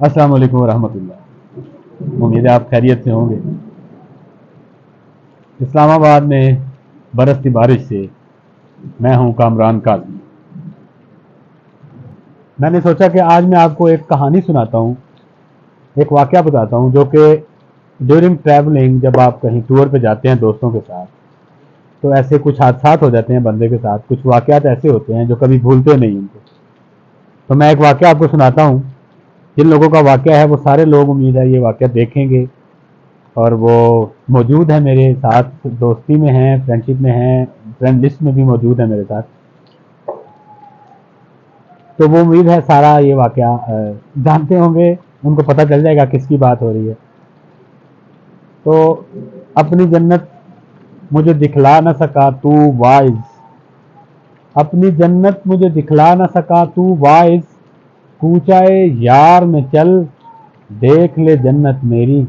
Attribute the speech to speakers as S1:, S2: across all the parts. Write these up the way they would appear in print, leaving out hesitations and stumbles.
S1: अस्सलाम वालेकुम वरहमतुल्लाह। उम्मीद है आप खैरियत से होंगे। इस्लामाबाद में बरसती बारिश से मैं हूं कामरान काज़ी। मैंने सोचा कि आज मैं आपको एक कहानी सुनाता हूं, एक वाक़या बताता हूं जो कि ड्यूरिंग ट्रैवलिंग जब आप कहीं टूर पे जाते हैं दोस्तों के साथ, तो ऐसे कुछ हादसात हो जाते हैं बंदे के साथ, कुछ वाक़यात ऐसे होते हैं जो कभी भूलते नहीं उनको। तो मैं एक वाक़या आपको सुनाता हूं। जिन लोगों का वाक़या है वो सारे लोग उम्मीद है ये वाक़या देखेंगे, और वो मौजूद है मेरे साथ, दोस्ती में हैं, फ्रेंडशिप में हैं, फ्रेंड लिस्ट में भी मौजूद है मेरे साथ। तो वो उम्मीद है सारा ये वाक़या जानते होंगे, उनको पता चल जाएगा किसकी बात हो रही है। तो अपनी जन्नत मुझे दिखला न सका तू वाइज, अपनी जन्नत मुझे दिखला न सका तू वाइज, कूचाए यार में चल देख ले जन्नत मेरी।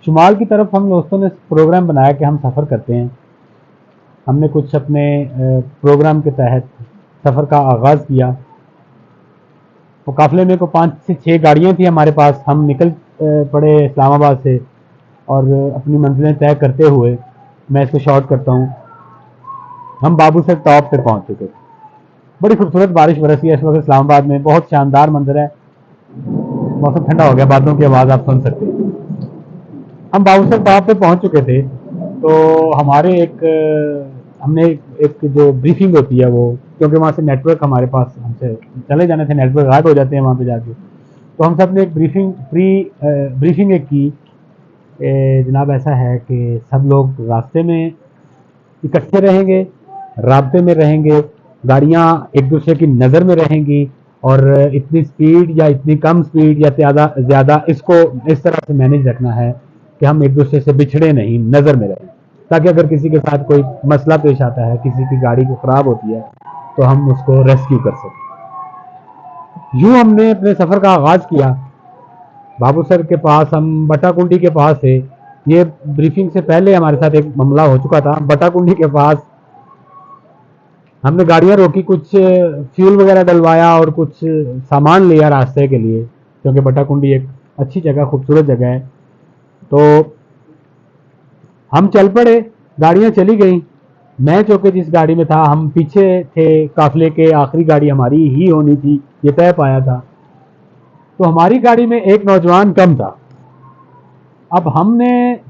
S1: शुमाल की तरफ हम दोस्तों ने प्रोग्राम बनाया कि हम सफ़र करते हैं। हमने कुछ अपने प्रोग्राम के तहत सफ़र का आगाज़ किया। वो काफ़िले में को 5 से 6 गाड़ियाँ थी हमारे पास। हम निकल पड़े इस्लामाबाद से, और अपनी मंजिलें तय करते हुए, मैं इसको शॉर्ट करता हूँ, हम बाबू से टॉप पे पहुँच चुके थे। बड़ी खूबसूरत बारिश बरसी है इस वक्त इस्लामाबाद में, बहुत शानदार मंजर है। मौसम ठंडा हो गया, बादलों की आवाज़ आप सुन सकते हैं। हम बाबू से टॉप पे पहुँच चुके थे, तो हमारे हमने एक जो ब्रीफिंग होती है, वो क्योंकि वहाँ से नेटवर्क हमारे पास, हमसे चले जाने थे, नेटवर्क गायब हो जाते हैं वहाँ पे जाके। तो हम सब ने एक ब्रीफिंग एक की। जनाब ऐसा है कि सब लोग रास्ते में इकट्ठे रहेंगे, राब्ते में रहेंगे, गाड़ियाँ एक दूसरे की नज़र में रहेंगी, और इतनी स्पीड या इतनी कम स्पीड या ज़्यादा इसको इस तरह से मैनेज रखना है कि हम एक दूसरे से बिछड़े नहीं, नज़र में रहें, ताकि अगर किसी के साथ कोई मसला पेश आता है, किसी की गाड़ी को ख़राब होती है, तो हम उसको रेस्क्यू कर सकें। यूँ हमने अपने सफ़र का आगाज़ किया। बाबू सर के पास, हम बटाकुंडी के पास थे। ये ब्रीफिंग से पहले हमारे साथ एक मामला हो चुका था। बटाकुंडी के पास हमने गाड़ियाँ रोकी, कुछ फ्यूल वगैरह डलवाया और कुछ सामान लिया रास्ते के लिए, क्योंकि बटाकुंडी एक अच्छी जगह, खूबसूरत जगह है। तो हम चल पड़े, गाड़ियाँ चली गई। मैं चूँकि जिस गाड़ी में था, हम पीछे थे, काफिले के आखिरी गाड़ी हमारी ही होनी थी, ये तय पाया था। तो हमारी गाड़ी में एक नौजवान कम था। अब हमने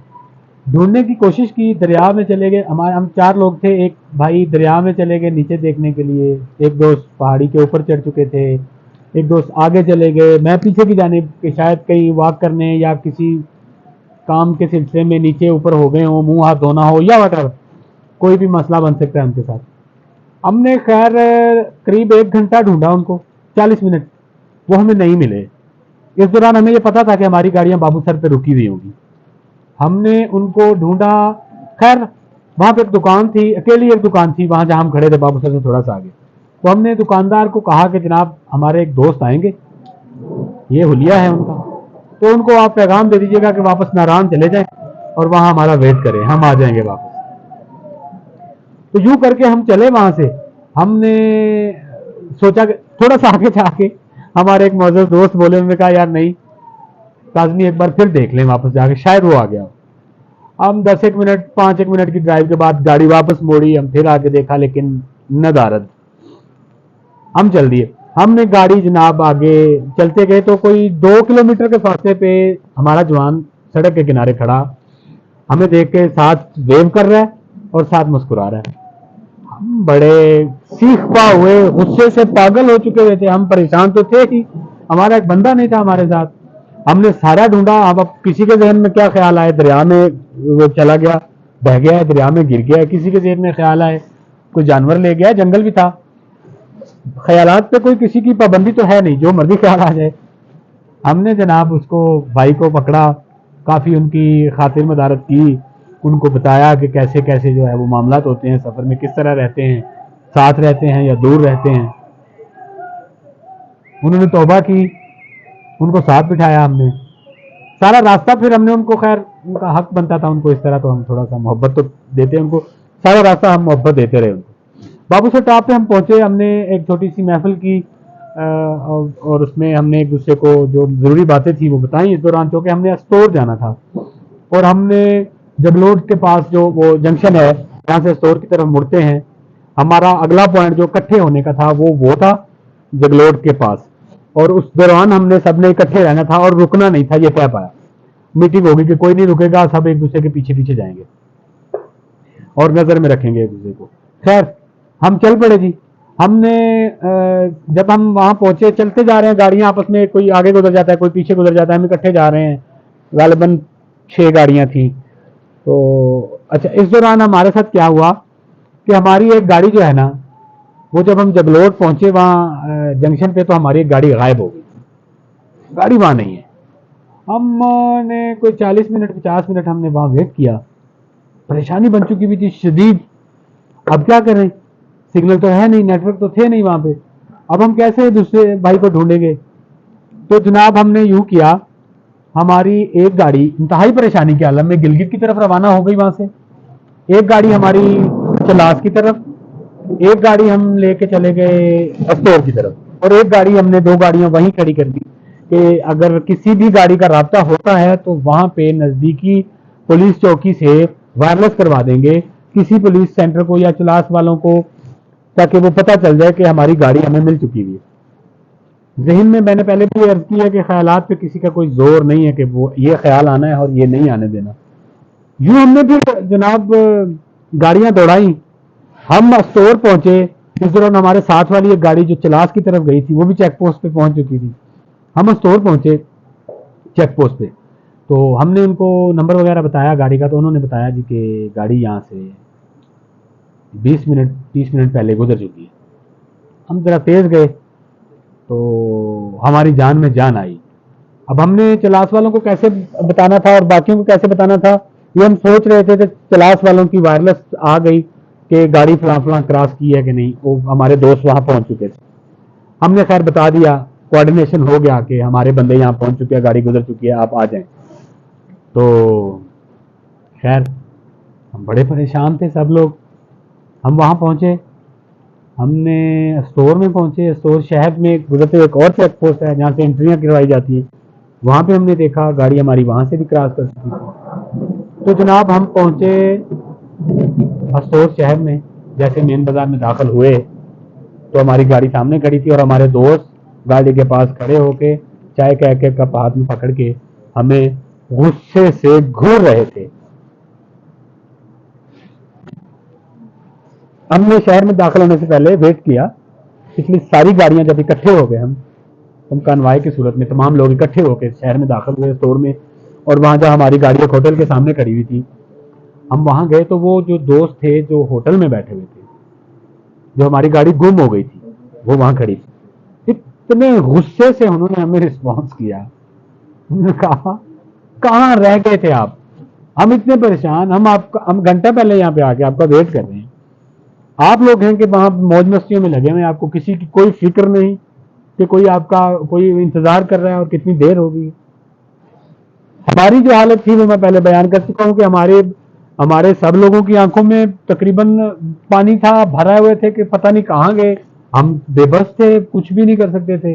S1: ढूंढने की कोशिश की, दरिया में चले गए। हम 4 लोग थे। एक भाई दरिया में चले गए नीचे देखने के लिए, एक दोस्त पहाड़ी के ऊपर चढ़ चुके थे, एक दोस्त आगे चले गए, मैं पीछे की जानिब कि शायद कहीं वॉक करने या किसी काम के सिलसिले में नीचे ऊपर हो गए हों, मुंह हाथ धोना हो या वट, कोई भी मसला बन सकता है उनके साथ। हमने खैर करीब 1 घंटा ढूंढा उनको, 40 मिनट, वो हमें नहीं मिले। इस दौरान हमें ये पता था कि हमारी गाड़ियां बाबू सर पे रुकी हुई होंगी। हमने उनको ढूंढा। खैर वहां पे एक दुकान थी, अकेली एक दुकान थी वहां जहां हम खड़े थे, बाबू सर से थोड़ा सा आगे। तो हमने दुकानदार को कहा कि जनाब हमारे एक दोस्त आएंगे, ये हुलिया है उनका, तो उनको आप पैगाम दे दीजिएगा कि वापस नारायण चले जाएं और वहां हमारा वेट करें, हम आ जाएंगे वापस। तो यूं करके हम चले वहां से। हमने सोचा कि थोड़ा सा आगे जाके हमारे एक मौजूद दोस्त बोले, उन्होंने कहा यार नहीं काजमी, एक बार फिर देख लें वापस जाके, शायद वो आ गया हो। हम 10 एक मिनट 5 एक मिनट की ड्राइव के बाद गाड़ी वापस मोड़ी, हम फिर आगे देखा, लेकिन नदारद। हम चल दिए। हमने गाड़ी जनाब आगे चलते गए, तो कोई 2 किलोमीटर के फासले पे हमारा जवान सड़क के किनारे खड़ा, हमें देख के साथ वेव कर रहा है और साथ मुस्कुरा रहा है। हम बड़े सीखपा हुए, गुस्से से पागल हो चुके हुए थे। हम परेशान तो थे ही, हमारा एक बंदा नहीं था हमारे साथ। हमने सारा ढूंढा। अब किसी के जहन में क्या ख्याल आए, दरिया में वो चला गया, बह गया है, दरिया में गिर गया है। किसी के जहन में ख्याल आए कोई जानवर ले गया, जंगल भी था। ख्यालात पे कोई किसी की पाबंदी तो है नहीं, जो मर्जी ख्याल आ जाए। हमने जनाब उसको, भाई को पकड़ा, काफ़ी उनकी खातिर मदारत की, उनको बताया कि कैसे कैसे जो है वो मामलात होते हैं सफ़र में, किस तरह रहते हैं, साथ रहते हैं या दूर रहते हैं। उन्होंने तौबा की, उनको साथ बिठाया हमने सारा रास्ता। फिर हमने उनको, खैर उनका हक बनता था उनको इस तरह, तो हम थोड़ा सा मोहब्बत तो देते हैं उनको, सारा रास्ता हम मोहब्बत देते रहे उनको। बाबू से टॉप पे हम पहुंचे। हमने एक छोटी सी महफिल की, اور اس میں ہم نے ایک دوسرے کو جو ضروری باتیں تھیں وہ بتائیں. اس دوران چونکہ ہم نے اسٹور جانا تھا اور ہم نے جبلوٹ کے پاس جو وہ جنکشن ہے جہاں سے اسٹور کی طرف مڑتے ہیں, ہمارا اگلا پوائنٹ جو اکٹھے ہونے کا تھا وہ تھا جگلوٹ کے پاس. اور اس دوران ہم نے سب نے اکٹھے رہنا تھا اور رکنا نہیں تھا. یہ طے پایا, میٹنگ ہوگی کہ کوئی نہیں رکے گا, سب ایک دوسرے کے پیچھے پیچھے جائیں گے اور نظر میں رکھیں گے ایک دوسرے کو. خیر ہم چل پڑے جی. ہم نے جب ہم وہاں پہنچے, چلتے جا رہے ہیں, گاڑیاں آپس میں کوئی آگے گزر جاتا ہے کوئی پیچھے گزر جاتا ہے, ہم اکٹھے جا رہے ہیں. غالباً 6 گاڑیاں تھیں. تو اچھا اس دوران ہمارے ساتھ کیا ہوا کہ ہماری ایک گاڑی جو ہے نا, وہ جب ہم جگلوٹ پہنچے وہاں جنکشن پہ, تو ہماری ایک گاڑی غائب ہو گئی. گاڑی وہاں نہیں ہے. ہم نے کوئی 40 منٹ 50 منٹ ہم نے وہاں ویٹ کیا. پریشانی بن چکی بھی تھی شدید. اب کیا کریں, سگنل تو ہے نہیں, نیٹ ورک تو تھے نہیں وہاں پہ. اب ہم کیسے دوسرے بھائی کو ڈھونڈیں گے؟ تو جناب ہم نے یوں کیا, ہماری ایک گاڑی انتہائی پریشانی کے عالم میں گلگت کی طرف روانہ ہو گئی. وہاں سے ایک گاڑی ہماری چلاس کی طرف, ایک گاڑی ہم لے کے چلے گئے اسٹور کی طرف, اور ایک گاڑی ہم نے 2 گاڑیاں وہیں کھڑی کر دی کہ اگر کسی بھی گاڑی کا رابطہ ہوتا ہے تو وہاں پہ نزدیکی پولیس چوکی سے وائرلیس کروا دیں گے کسی پولیس سینٹر کو یا چلاس والوں کو, تاکہ وہ پتہ چل جائے کہ ہماری گاڑی ہمیں مل چکی ہوئی ہے. ذہن میں نے پہلے بھی عرض کی ہے کہ خیالات پہ کسی کا کوئی زور نہیں ہے کہ وہ یہ خیال آنا ہے اور یہ نہیں آنے دینا. یوں ہم نے پھر جناب گاڑیاں دوڑائیں. ہم اسٹور پہنچے. اس دوران ہمارے ساتھ والی ایک گاڑی جو چلاس کی طرف گئی تھی وہ بھی چیک پوسٹ پہ پہنچ چکی تھی. ہم اسٹور پہنچے چیک پوسٹ پہ, تو ہم نے ان کو نمبر وغیرہ بتایا گاڑی کا, تو انہوں نے بتایا جی کہ گاڑی یہاں سے 20 منٹ 30 منٹ پہلے گزر چکی ہے. ہم ذرا تیز گئے تو ہماری جان میں جان آئی. اب ہم نے چلاس والوں کو کیسے بتانا تھا اور باقیوں کو کیسے بتانا تھا, یہ ہم سوچ رہے تھے کہ چلاس والوں کی وائرلیس آ گئی کہ گاڑی فلاں فلاں کراس کی ہے کہ نہیں. وہ ہمارے دوست وہاں پہنچ چکے تھے. ہم نے خیر بتا دیا, کوآرڈینیشن ہو گیا کہ ہمارے بندے یہاں پہنچ چکے ہیں, گاڑی گزر چکی ہے, آپ آ جائیں. تو خیر ہم بڑے پریشان تھے سب لوگ. ہم وہاں پہنچے, ہم نے اسٹور میں پہنچے. اسٹور شہر میں گزرتے ایک اور چیک پوسٹ ہے جہاں سے انٹریاں کروائی جاتی ہیں. وہاں پہ ہم نے دیکھا گاڑی ہماری وہاں سے بھی کراس کر چکی تھی. تو جناب ہم پہنچے اسٹور شہر میں. جیسے مین بازار میں داخل ہوئے تو ہماری گاڑی سامنے کھڑی تھی اور ہمارے دوست گاڑی کے پاس کھڑے ہو کے چائے کہہ کے کپ ہاتھ میں پکڑ کے ہمیں غصے سے گھور رہے تھے. ہم نے شہر میں داخل ہونے سے پہلے ویٹ کیا. پچھلی ساری گاڑیاں جب اکٹھے ہو گئے, ہم کانوائی کی صورت میں تمام لوگ اکٹھے ہو کے شہر میں داخل ہوئے اسٹور میں. اور وہاں جہاں ہماری گاڑی ایک ہوٹل کے سامنے کھڑی ہوئی تھی, ہم وہاں گئے تو وہ جو دوست تھے جو ہوٹل میں بیٹھے ہوئے تھے, جو ہماری گاڑی گم ہو گئی تھی, وہ وہاں کھڑی تھی. اتنے غصے سے انہوں نے ہمیں رسپانس کیا. انہوں نے کہا کہاں رہ گئے تھے آپ, ہم اتنے پریشان, ہم گھنٹہ پہلے یہاں پہ آ کے آپ کا ویٹ کر رہے ہیں. آپ لوگ ہیں کہ وہاں موج مستیوں میں لگے ہوئے, آپ کو کسی کی کوئی فکر نہیں کہ کوئی آپ کا کوئی انتظار کر رہا ہے اور کتنی دیر ہوگی. ہماری جو حالت تھی وہ میں پہلے بیان کر چکا ہوں کہ ہمارے سب لوگوں کی آنکھوں میں تقریباً پانی تھا, بھرا ہوئے تھے کہ پتہ نہیں کہاں گئے. ہم بے بس تھے, کچھ بھی نہیں کر سکتے تھے.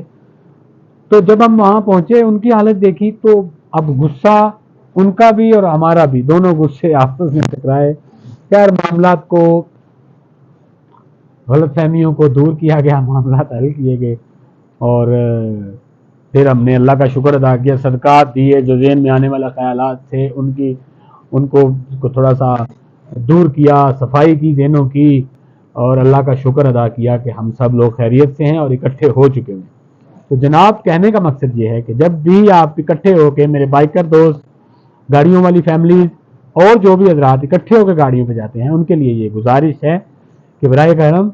S1: تو جب ہم وہاں پہنچے ان کی حالت دیکھی تو اب غصہ ان کا بھی اور ہمارا بھی, دونوں غصے آپس میں ٹکرائے. خیر معاملات کو, غلط فہمیوں کو دور کیا گیا, معاملات حل کیے گئے. اور پھر ہم نے اللہ کا شکر ادا کیا, صدقات دیے, جو ذہن میں آنے والا خیالات تھے ان کو تھوڑا سا دور کیا, صفائی کی ذہنوں کی, اور اللہ کا شکر ادا کیا کہ ہم سب لوگ خیریت سے ہیں اور اکٹھے ہو چکے ہیں. تو جناب کہنے کا مقصد یہ ہے کہ جب بھی آپ اکٹھے ہو کے, میرے بائکر دوست, گاڑیوں والی فیملیز اور جو بھی حضرات اکٹھے ہو کے گاڑیوں پہ جاتے ہیں, ان کے لیے یہ گزارش ہے کہ براہ کرم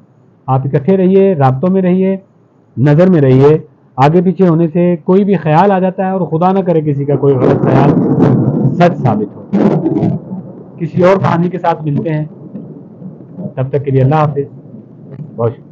S1: آپ اکٹھے رہیے, رابطوں میں رہیے, نظر میں رہیے. آگے پیچھے ہونے سے کوئی بھی خیال آ جاتا ہے اور خدا نہ کرے کسی کا کوئی غلط خیال سچ ثابت ہو. کسی اور کہانی کے ساتھ ملتے ہیں, تب تک کے لیے اللہ حافظ. بہت شکریہ.